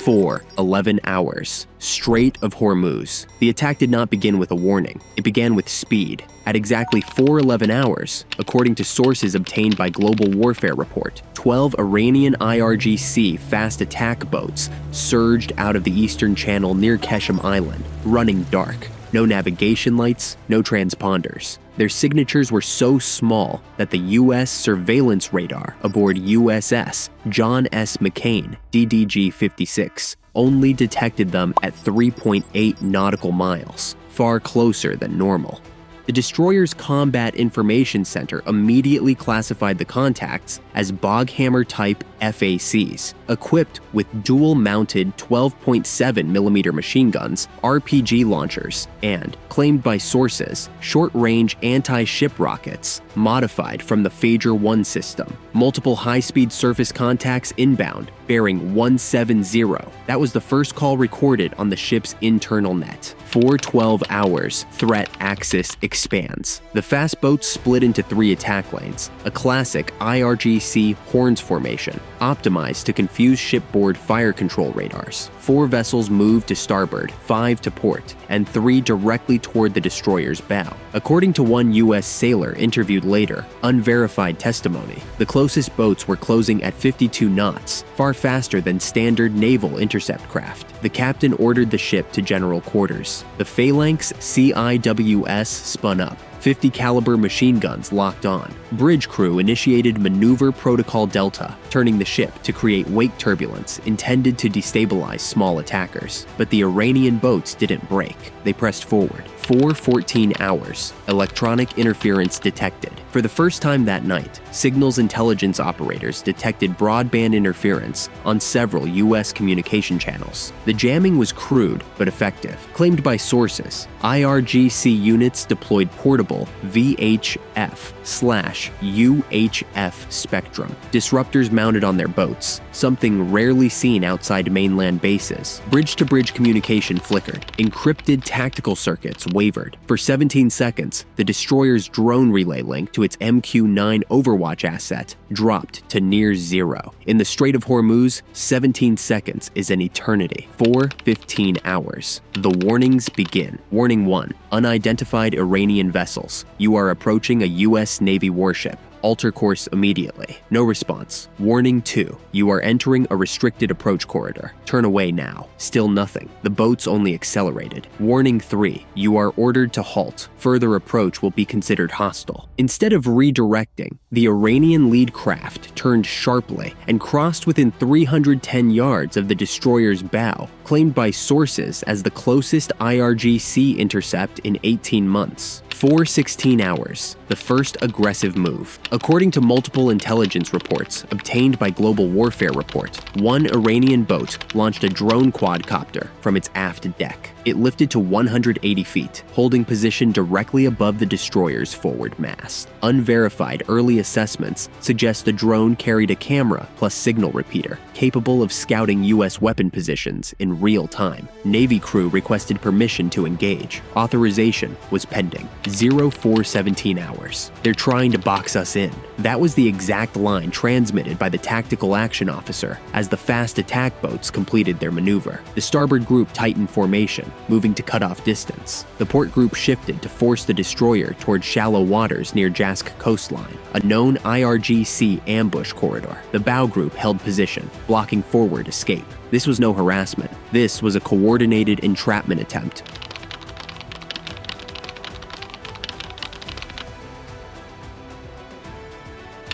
4:11 hours. Strait of Hormuz. The attack did not begin with a warning. It began with speed. At exactly 4:11 hours, according to sources obtained by Global Warfare Report, 12 Iranian IRGC fast attack boats surged out of the eastern channel near Keshem Island, running dark. No navigation lights, no transponders. Their signatures were so small that the U.S. surveillance radar aboard USS John S. McCain, DDG-56, only detected them at 3.8 nautical miles, far closer than normal. The destroyer's Combat Information Center immediately classified the contacts as Boghammer-type FACs, equipped with dual-mounted 12.7mm machine guns, RPG launchers, and, claimed by sources, short-range anti-ship rockets modified from the Phager-1 system. Multiple high-speed surface contacts inbound, bearing 170. That was the first call recorded on the ship's internal net. 4:12 hours, threat axis expands. The fast boats split into 3 attack lanes, a classic IRGC horns formation, optimized to confuse shipboard fire control radars. 4 vessels moved to starboard, 5 to port, and 3 directly toward the destroyer's bow. According to one U.S. sailor interviewed later, unverified testimony, the closest boats were closing at 52 knots, far faster than standard naval intercept craft. The captain ordered the ship to general quarters. The Phalanx CIWS spun up. 50 caliber machine guns locked on. Bridge crew initiated Maneuver Protocol Delta, turning the ship to create wake turbulence intended to destabilize small attackers. But the Iranian boats didn't break. They pressed forward. 4:14 hours. Electronic interference detected. For the first time that night, signals intelligence operators detected broadband interference on several U.S. communication channels. The jamming was crude but effective. Claimed by sources, IRGC units deployed portable VHF/UHF spectrum disruptors mounted on their boats, something rarely seen outside mainland bases. Bridge-to-bridge communication flickered. Encrypted tactical circuits wavered. For 17 seconds, the destroyer's drone relay link to its MQ-9 Overwatch asset dropped to near zero. In the Strait of Hormuz, 17 seconds is an eternity. 4:15 hours. The warnings begin. Warning 1. Unidentified Iranian vessels. You are approaching a U.S. Navy warship. Alter course immediately. No response. Warning 2. You are entering a restricted approach corridor. Turn away now. Still nothing. The boats only accelerated. Warning 3. You are ordered to halt. Further approach will be considered hostile. Instead of redirecting, the Iranian lead craft turned sharply and crossed within 310 yards of the destroyer's bow, claimed by sources as the closest IRGC intercept in 18 months. 4:16 hours. The first aggressive move. According to multiple intelligence reports obtained by Global Warfare Report, one Iranian boat launched a drone quadcopter from its aft deck. It lifted to 180 feet, holding position directly above the destroyer's forward mast. Unverified early assessments suggest the drone carried a camera plus signal repeater, capable of scouting U.S. weapon positions in real time. Navy crew requested permission to engage. Authorization was pending. 0417 hours. They're trying to box us in. That was the exact line transmitted by the tactical action officer as the fast attack boats completed their maneuver. The starboard group tightened formation, moving to cut off distance. The port group shifted to force the destroyer towards shallow waters near Jask coastline, a known IRGC ambush corridor. The bow group held position, blocking forward escape. This was no harassment. This was a coordinated entrapment attempt.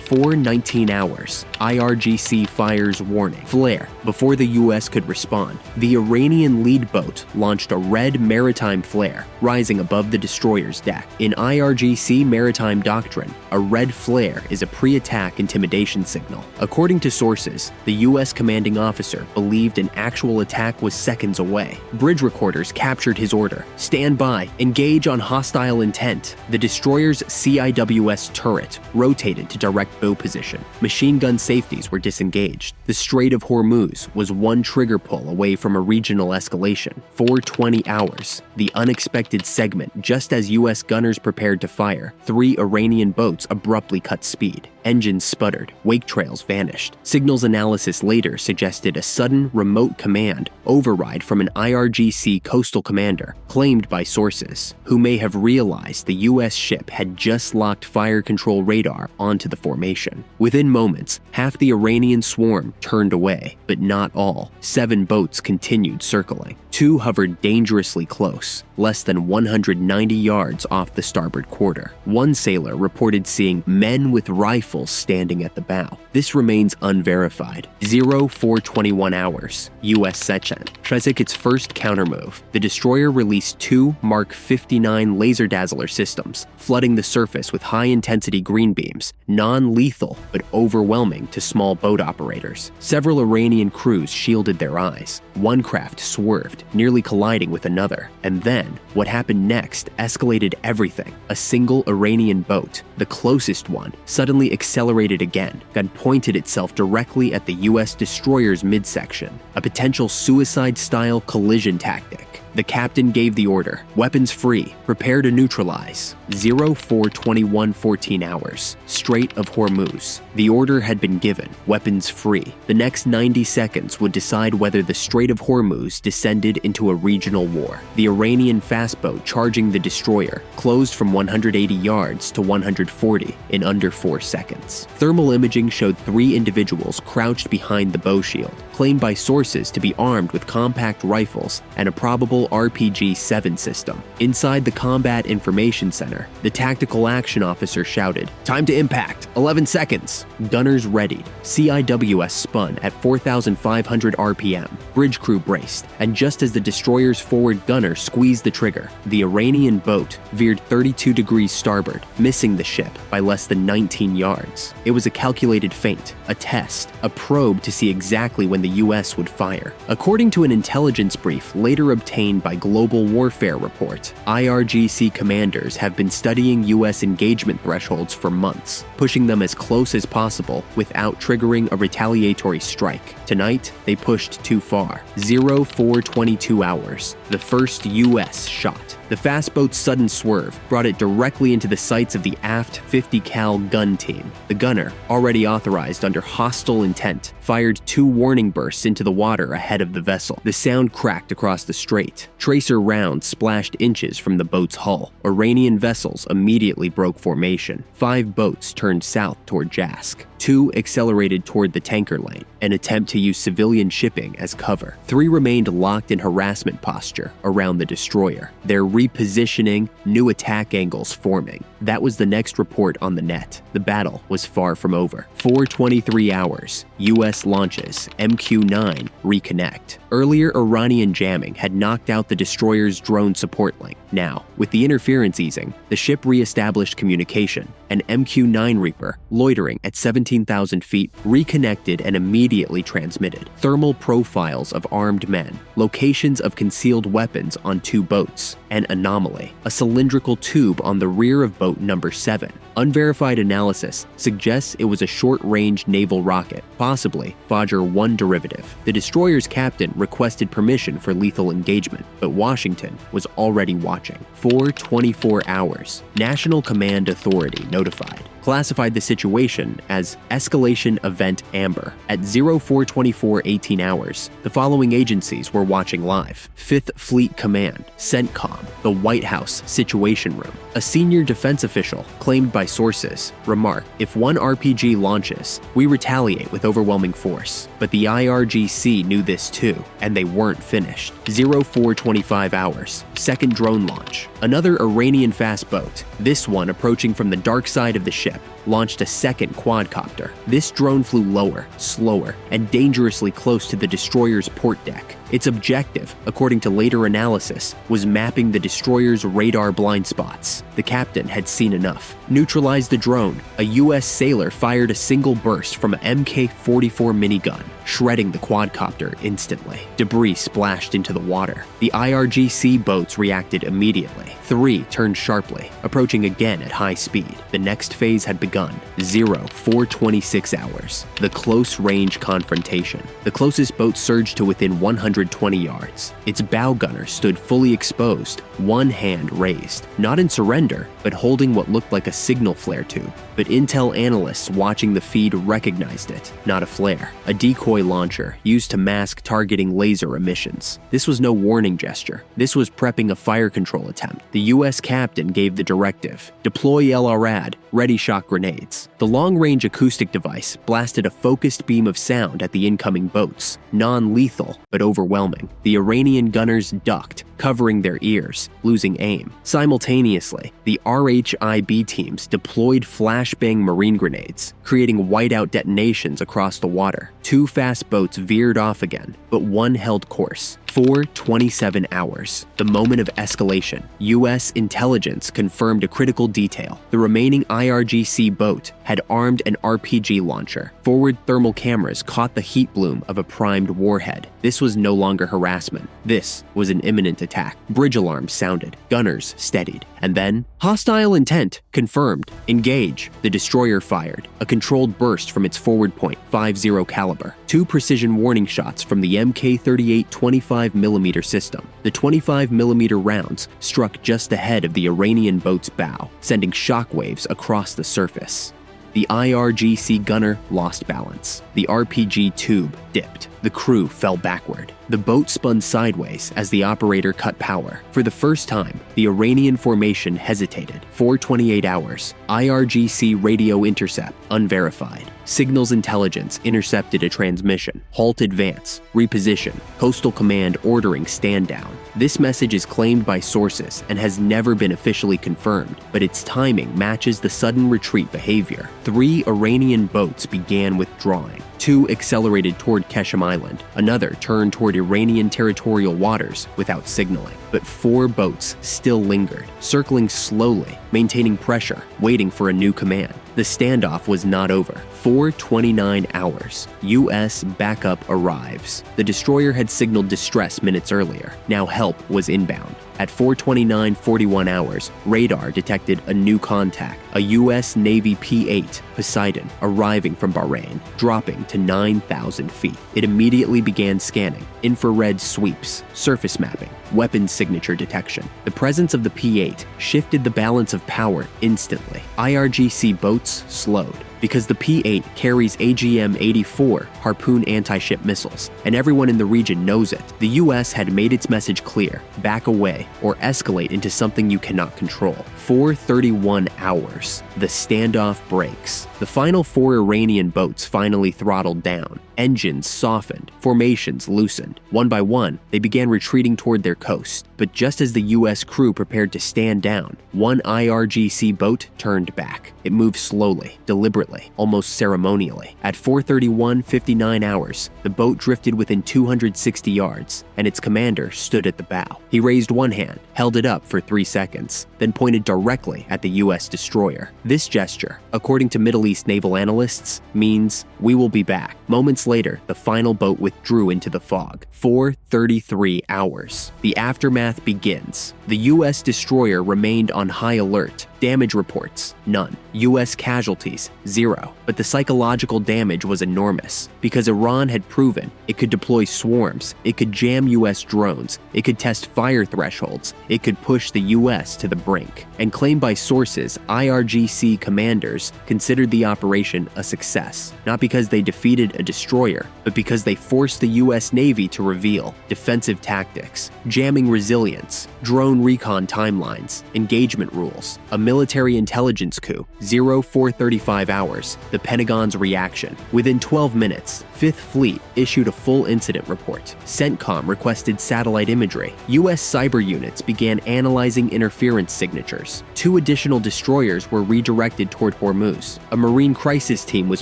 4:19 hours. IRGC fires warning. Flare. Before the U.S. could respond, the Iranian lead boat launched a red maritime flare, rising above the destroyer's deck. In IRGC maritime doctrine, a red flare is a pre-attack intimidation signal. According to sources, the U.S. commanding officer believed an actual attack was seconds away. Bridge recorders captured his order. Stand by. Engage on hostile intent. The destroyer's CIWS turret rotated to direct bow position. Machine gun safeties were disengaged. The Strait of Hormuz was one trigger pull away from a regional escalation. 4:20 hours. The unexpected segment just as U.S. gunners prepared to fire. 3 Iranian boats abruptly cut speed. Engines sputtered, wake trails vanished. Signals analysis later suggested a sudden remote command override from an IRGC coastal commander, claimed by sources, who may have realized the U.S. ship had just locked fire control radar onto the formation. Within moments, half the Iranian swarm turned away, but not all. 7 boats continued circling. 2 hovered dangerously close, less than 190 yards off the starboard quarter. One sailor reported seeing men with rifles standing at the bow. This remains unverified. 0421 hours, U.S. Sechen. Trezek its first countermove. The destroyer released 2 Mark 59 laser dazzler systems, flooding the surface with high-intensity green beams, non-lethal but overwhelming to small boat operators. Several Iranian crews shielded their eyes. One craft swerved, nearly colliding with another. And then, what happened next escalated everything. A single Iranian boat, the closest one, suddenly accelerated again and pointed itself directly at the U.S.Destroyer's midsection, a potential suicide-style collision tactic. The captain gave the order, weapons free, prepare to neutralize. 0421 hours, Strait of Hormuz. The order had been given, weapons free. The next 90 seconds would decide whether the Strait of Hormuz descended into a regional war. The Iranian fast boat charging the destroyer closed from 180 yards to 140 in under 4 seconds. Thermal imaging showed 3 individuals crouched behind the bow shield, claimed by sources to be armed with compact rifles and a probable RPG-7 system. Inside the Combat Information Center, the Tactical Action Officer shouted, "Time to impact, 11 seconds." Gunners readied. CIWS spun at 4,500 RPM. Bridge crew braced, and just as the destroyer's forward gunner squeezed the trigger, the Iranian boat veered 32 degrees starboard, missing the ship by less than 19 yards. It was a calculated feint, a test, a probe to see exactly when the U.S. would fire. According to an intelligence brief later obtained by Global Warfare Report, IRGC commanders have been studying U.S. engagement thresholds for months, pushing them as close as possible without triggering a retaliatory strike. Tonight, they pushed too far. 0422 hours, the first U.S. shot. The fast boat's sudden swerve brought it directly into the sights of the aft 50 cal gun team. The gunner, already authorized under hostile intent, fired 2 warning bursts into the water ahead of the vessel. The sound cracked across the strait. Tracer rounds splashed inches from the boat's hull. Iranian vessels immediately broke formation. 5 boats turned south toward Jask. 2 accelerated toward the tanker lane, an attempt to use civilian shipping as cover. 3 remained locked in harassment posture around the destroyer, their repositioning, new attack angles forming. That was the next report on the net. The battle was far from over. 423 hours, U.S. launches, MQ-9 reconnect. Earlier Iranian jamming had knocked out the destroyer's drone support link. Now, with the interference easing, the ship re-established communication, and MQ-9 Reaper, loitering at 17,000 feet, reconnected and immediately transmitted thermal profiles of armed men, locations of concealed weapons on 2 boats, an anomaly, a cylindrical tube on the rear of boat number 7. Unverified analysis suggests it was a short-range naval rocket, possibly Fajr-1 derivative. The destroyer's captain requested permission for lethal engagement, but Washington was already watching. 424 hours, National Command Authority notified. Classified the situation as Escalation Event Amber. At 0424 hours, the following agencies were watching live: 5th Fleet Command, CENTCOM, the White House Situation Room. A senior defense official, claimed by sources, remarked, "If one RPG launches, we retaliate with overwhelming force." But the IRGC knew this too, and they weren't finished. 0425 hours, 2nd drone launch. Another Iranian fast boat, this one approaching from the dark side of the ship, launched a 2nd quadcopter. This drone flew lower, slower, and dangerously close to the destroyer's port deck. Its objective, according to later analysis, was mapping the destroyer's radar blind spots. The captain had seen enough. Neutralized the drone. A U.S. sailor fired a single burst from an Mk-44 minigun, shredding the quadcopter instantly. Debris splashed into the water. The IRGC boats reacted immediately. 3 turned sharply, approaching again at high speed. The next phase had begun. 0426 hours. The close-range confrontation. The closest boat surged to within 100 120 yards. Its bow gunner stood fully exposed, one hand raised, not in surrender, but holding what looked like a signal flare tube. But intel analysts watching the feed recognized it, not a flare, a decoy launcher used to mask targeting laser emissions. This was no warning gesture. This was prepping a fire control attempt. The U.S. captain gave the directive: deploy LRAD, ready shock grenades. The long-range acoustic device blasted a focused beam of sound at the incoming boats, non-lethal but overwhelming. The Iranian gunners ducked, covering their ears, losing aim. Simultaneously, the RHIB teams deployed flashbang marine grenades, creating whiteout detonations across the water. Two fast boats veered off again, but one held course. For 27 hours, the moment of escalation, U.S. intelligence confirmed a critical detail. The remaining IRGC boat had armed an RPG launcher. Forward thermal cameras caught the heat bloom of a primed warhead. This was no longer harassment. This was an imminent attack. Bridge alarms sounded. Gunners steadied. And then, hostile intent confirmed. Engage. The destroyer fired. A controlled burst from its forward point, 5.0 caliber. Two precision warning shots from the Mk-38 25mm system. The 25mm rounds struck just ahead of the Iranian boat's bow, sending shockwaves across the surface. The IRGC gunner lost balance. The RPG tube dipped. The crew fell backward. The boat spun sideways as the operator cut power. For the first time, the Iranian formation hesitated. For 28 hours, IRGC radio intercept unverified. Signals intelligence intercepted a transmission. Halt advance. Reposition. Coastal Command ordering stand down. This message is claimed by sources and has never been officially confirmed, but its timing matches the sudden retreat behavior. 3 Iranian boats began withdrawing. 2 accelerated toward Keshem Island. Another turned toward Iranian territorial waters without signaling. But 4 boats still lingered, circling slowly, maintaining pressure, waiting for a new command. The standoff was not over. For 29 hours, U.S. backup arrives. The destroyer had signaled distress minutes earlier. Now help was inbound. At 4:29:41 hours, radar detected a new contact, a U.S. Navy P-8 Poseidon arriving from Bahrain, dropping to 9,000 feet. It immediately began scanning, infrared sweeps, surface mapping, weapons signature detection. The presence of the P-8 shifted the balance of power instantly. IRGC boats slowed, because the P-8 carries AGM-84 Harpoon anti-ship missiles, and everyone in the region knows it. The U.S. had made its message clear: back away or escalate into something you cannot control. For 31 hours, the standoff breaks. The final 4 Iranian boats finally throttled down. Engines softened, formations loosened. One by one, they began retreating toward their coast. But just as the U.S. crew prepared to stand down, one IRGC boat turned back. It moved slowly, deliberately, almost ceremonially. At 4:31:59 hours, the boat drifted within 260 yards, and its commander stood at the bow. He raised one hand, held it up for 3 seconds, then pointed directly at the U.S.Destroyer. This gesture, according to Middle East naval analysts, means we will be back. Moments later, the final boat withdrew into the fog. 4:33 hours. The aftermath begins. The U.S.Destroyer remained on high alert. Damage reports, none. U.S. casualties, 0. But the psychological damage was enormous, because Iran had proven it could deploy swarms, it could jam U.S. drones, it could test fire thresholds, it could push the U.S. to the brink. And claimed by sources, IRGC commanders considered the operation a success, not because they defeated a destroyer, but because they forced the U.S. Navy to reveal defensive tactics, jamming resilience, drone recon timelines, engagement rules, a military intelligence coup. 4:35 hours, the Pentagon's reaction. Within 12 minutes, 5th Fleet issued a full incident report. CENTCOM requested satellite imagery. U.S. cyber units began analyzing interference signatures. 2 additional destroyers were redirected toward Hormuz. A Marine crisis team was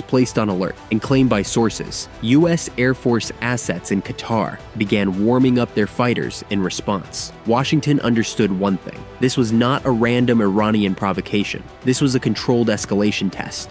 placed on alert, and claimed by sources, U.S. Air Force assets in Qatar began warming up their fighters in response. Washington understood one thing: this was not a random Iranian provocation. This was a controlled escalation test.